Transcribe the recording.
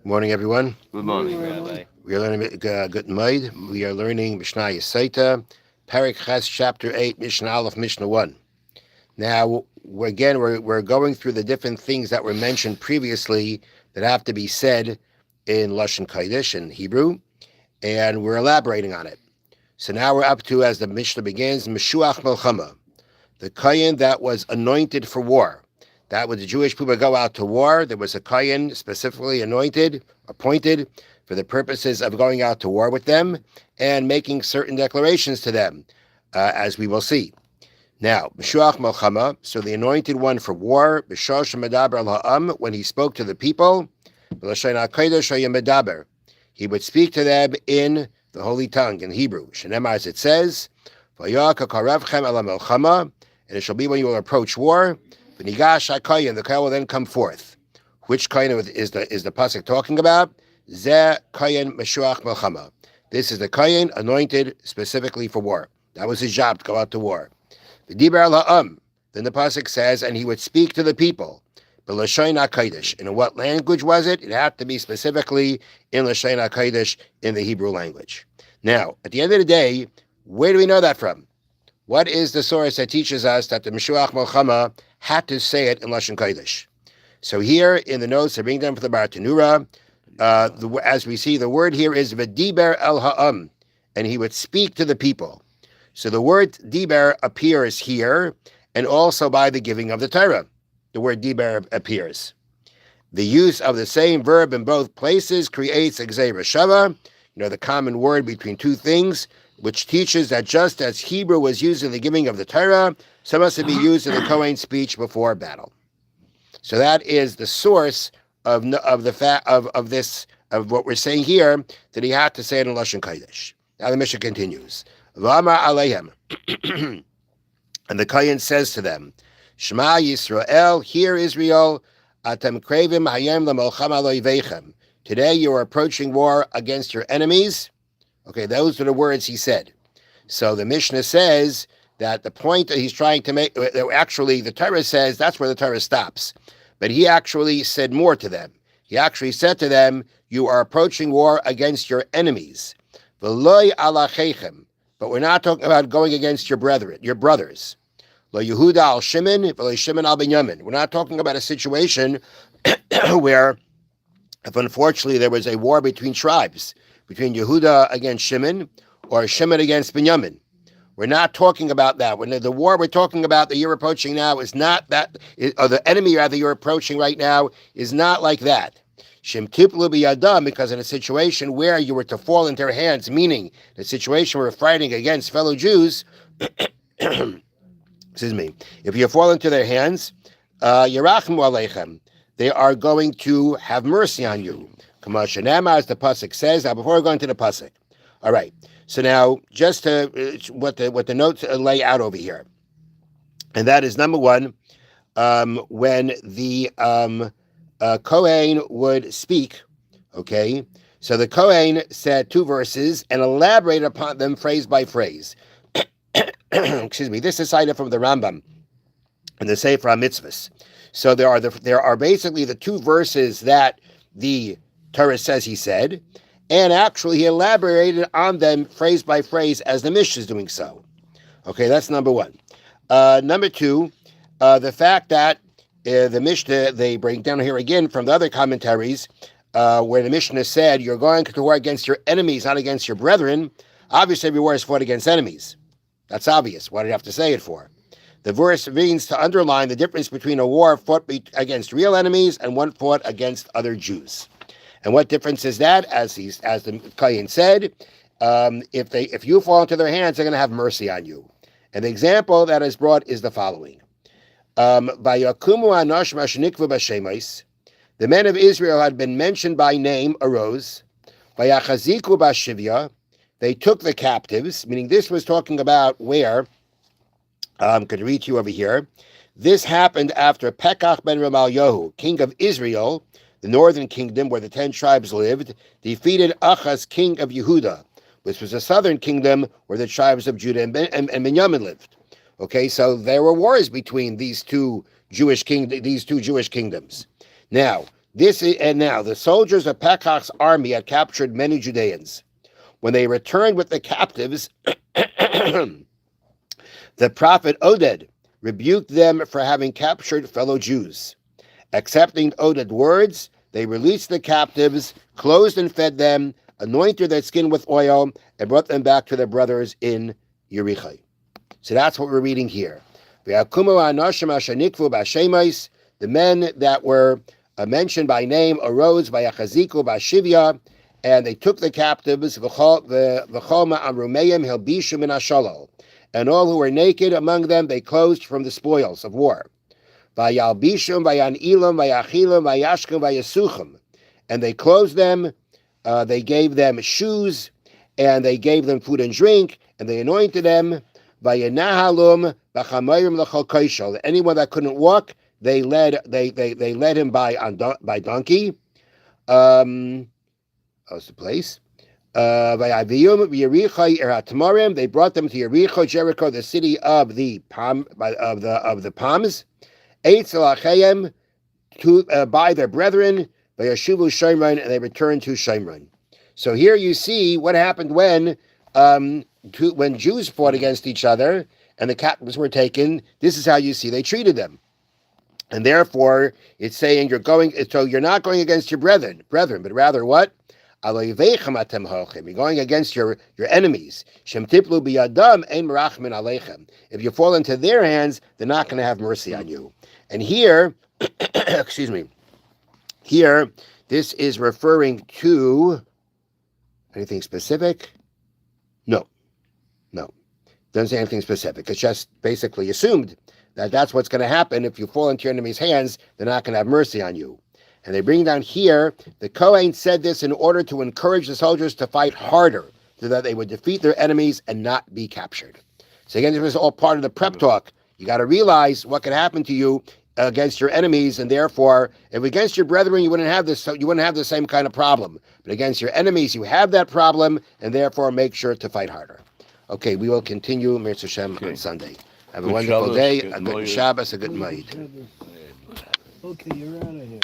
Morning, everyone. Good morning, Rabbi. We are learning Good Maid. We are learning Mishnah Sotah, Parak Ches, Chapter 8, Mishnah Aleph, Mishnah 1. Now, we're going through the different things that were mentioned previously that have to be said in Lashon Kodesh, in Hebrew, and we're elaborating on it. So now we're up to, as the Mishnah begins, Meshuach Melchama, the Kohen that was anointed for war. That when the Jewish people go out to war, there was a Kohen specifically appointed for the purposes of going out to war with them and making certain declarations to them, as we will see. Now, Meshuach Melchama, so the anointed one for war, B'shosh Medaber al Ha'am, when he spoke to the people, B'Lashon HaKodesh Medaber, he would speak to them in the holy tongue, in Hebrew. Shenemar, as it says, V'yaka karavchem ala melchama, and it shall be when you will approach war. V'nigash HaKohen, the Kohen will then come forth. Which Kohen is the pasuk talking about? Zeh Kohen Meshuach Melchama. This is the Kohen anointed specifically for war. That was his job, to go out to war. V'diber al ha'am, then the pasuk says, and he would speak to the people. B'Lashon HaKodesh. And in what language was it? It had to be specifically in Lashon HaKodesh, in the Hebrew language. Now, at the end of the day, where do we know that from? What is the source that teaches us that the Meshuach Melchama had to say it in Lashon Kodesh? So here in the notes, I bring them for the Bartanura. As we see, the word here is V'diber el ha'am, and he would speak to the people. So the word diber appears here, and also by the giving of the Torah, the word diber appears. The use of the same verb in both places creates a gzeira shava, the common word between two things, which teaches that just as Hebrew was used in the giving of the Torah, so must it be used in the Kohen's speech before battle. So that is the source of what we're saying here, that he had to say it in Lashon Kodesh. Now the Mishnah continues. V'amar alehem, and the Kohen says to them, Shema Yisrael, hear Israel, atem krevim hayem lamelchama lo'ivechem. Today you are approaching war against your enemies. Okay, those are the words he said. So the Mishnah says that the point that he's trying to make, actually the Torah says that's where the Torah stops. But he actually said more to them. He actually said to them, you are approaching war against your enemies. V'loi alachechem. But we're not talking about going against your brothers. Lo Yehuda al Shimon, v'lo Shimon al Binyamin. We're not talking about a situation where, if unfortunately there was a war between tribes, between Yehuda against Shimon or Shimon against Binyamin. We're not talking about that. When the war we're talking about that you're approaching now is not that, or the enemy rather you're approaching right now is not like that. Shem tiplu biyadam, because in a situation where you were to fall into their hands, meaning the situation where we're fighting against fellow Jews, excuse me, if you fall into their hands, Yerachmu aleichem, they are going to have mercy on you. Kamashanama, as the pasuk says. Now, before we go into the pasuk, all right. So now, just to what the notes lay out over here, and that is number one, when the Kohen would speak. Okay, so the Kohen said two verses and elaborated upon them phrase by phrase. Excuse me. This is cited from the Rambam and the Sefer HaMitzvahs. So there are basically the two verses that the Torah says he said, and actually he elaborated on them phrase by phrase as the Mishna is doing so. Okay, that's number one. Number two, the fact that the Mishnah, they bring down here again from the other commentaries, where the Mishnah said, you're going to war against your enemies, not against your brethren. Obviously, every war is fought against enemies. That's obvious. Why do you have to say it for? The verse means to underline the difference between a war fought against real enemies and one fought against other Jews. And what difference is that? As the Kohen said, if you fall into their hands, they're going to have mercy on you. And the example that is brought is the following: the men of Israel had been mentioned by name, arose. They took the captives, meaning this was talking about where. I'm going to read to you over here. This happened after Pekach ben Ramalyahu, king of Israel, the northern kingdom where the 10 tribes lived, defeated Achaz, king of Yehuda, which was the southern kingdom where the tribes of Judah and Benjamin lived. Okay, so there were wars between these two Jewish kingdoms. Now, And now the soldiers of Pekach's army had captured many Judeans. When they returned with the captives, the prophet Oded rebuked them for having captured fellow Jews. Accepting Oded's words, they released the captives, clothed and fed them, anointed their skin with oil, and brought them back to their brothers in Yericho. So that's what we're reading here. The men that were mentioned by name arose by Achaziku by Shivya, and they took the captives, and all who were naked among them they clothed from the spoils of war. And they clothed them, they gave them shoes, and they gave them food and drink, and they anointed them. Anyone that couldn't walk, they led him by donkey. That's the place. They brought them to Yericho, Jericho, the city of the palms. To by their brethren, by Yeshuvu Shomron, and they returned to Shomron. So here you see what happened when Jews fought against each other and the captives were taken. This is how you see they treated them. And therefore, it's saying you're not going against your brethren, but rather what? You're going against your enemies. If you fall into their hands, they're not going to have mercy on you. And here, excuse me, here, this is referring to anything specific? No. Doesn't say anything specific. It's just basically assumed that that's what's going to happen. If you fall into your enemy's hands, they're not going to have mercy on you. And they bring down here, the Kohen said this in order to encourage the soldiers to fight harder so that they would defeat their enemies and not be captured. So again, this is all part of the prep talk. You got to realize what could happen to you against your enemies, and therefore, if against your brethren, you wouldn't have the same kind of problem. But against your enemies, you have that problem, and therefore make sure to fight harder. Okay, we will continue Mirz Hashem on Sunday. Have a wonderful day, a good Shabbos, a good Moed. Okay, you're out of here.